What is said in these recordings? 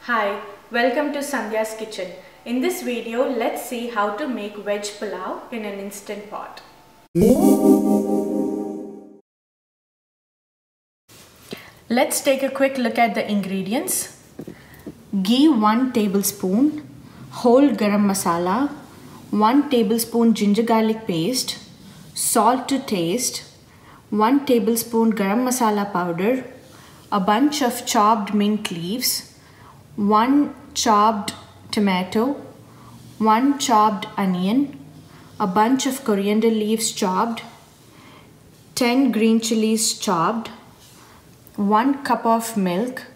Hi, welcome to Sandhya's Kitchen. In this video, let's see how to make veg pulao in an instant pot. Let's take a quick look at the ingredients. Ghee 1 tablespoon, whole garam masala, 1 tablespoon ginger garlic paste, salt to taste, 1 tablespoon garam masala powder, a bunch of chopped mint leaves, 1 chopped tomato, 1 chopped onion, a bunch of coriander leaves chopped, 10 green chillies chopped, 1 cup of milk,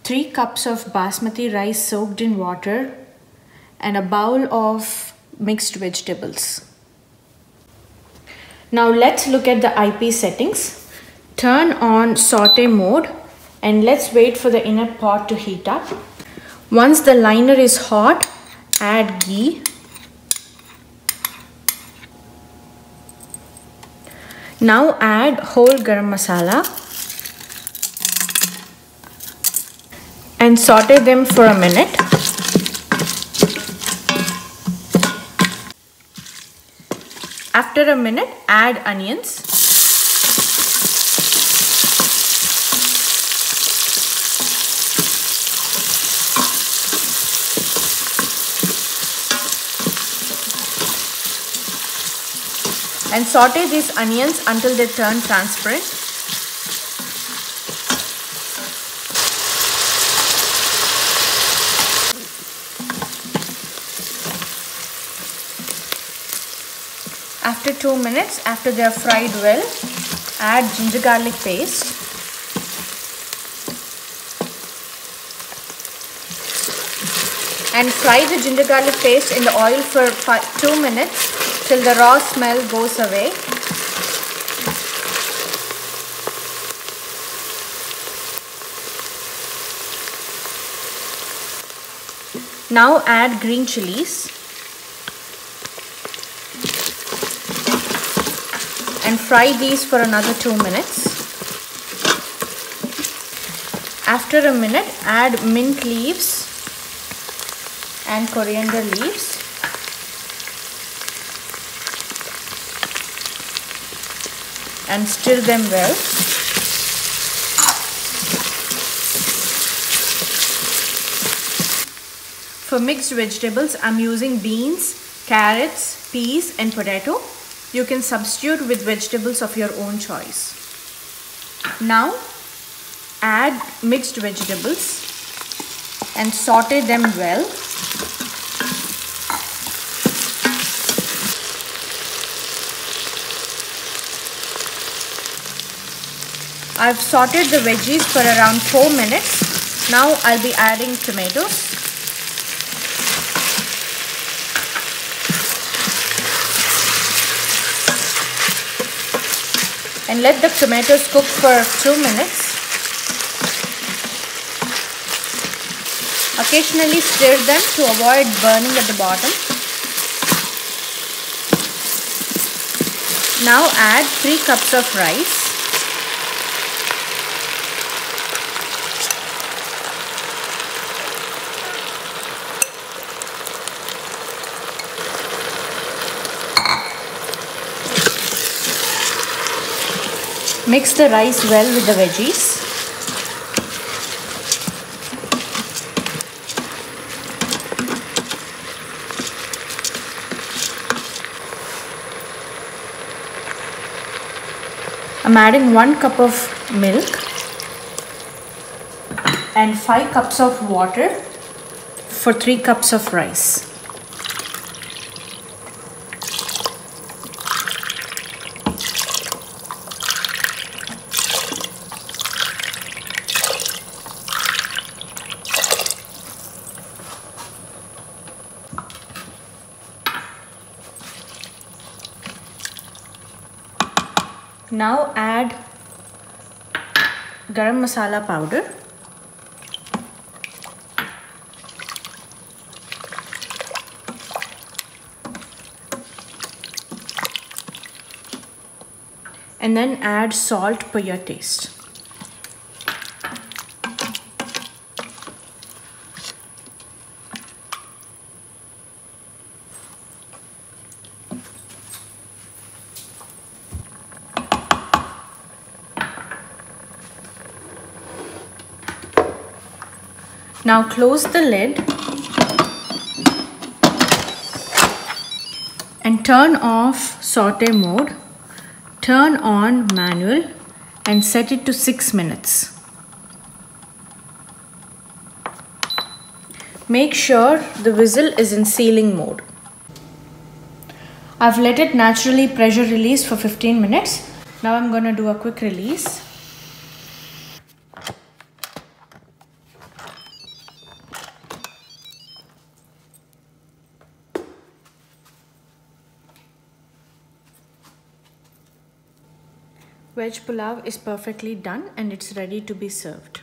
3 cups of basmati rice soaked in water, and a bowl of mixed vegetables. Now let's look at the IP settings. Turn on saute mode and let's wait for the inner pot to heat up. Once the liner is hot, add ghee. Now add whole garam masala and saute them for a minute. After a minute, add onions. And saute these onions until they turn transparent. After 2 minutes, after they are fried well, add ginger garlic paste. And fry the ginger garlic paste in the oil for 2 minutes till the raw smell goes away. Now add green chillies and fry these for another 2 minutes. After a minute, add mint leaves and coriander leaves. And stir them well. For mixed vegetables, I'm using beans, carrots, peas and potato. You can substitute with vegetables of your own choice. Now add mixed vegetables and saute them well. I've sauteed the veggies for around 4 minutes. Now I'll be adding tomatoes. And let the tomatoes cook for 2 minutes. Occasionally stir them to avoid burning at the bottom. Now add 3 cups of rice. Mix the rice well with the veggies. I'm adding 1 cup of milk and 5 cups of water for 3 cups of rice. Now add garam masala powder and then add salt per your taste. Now close the lid and turn off saute mode, turn on manual and set it to 6 minutes. Make sure the whistle is in sealing mode. I've let it naturally pressure release for 15 minutes. Now I'm going to do a quick release. Veg pulao is perfectly done and it's ready to be served.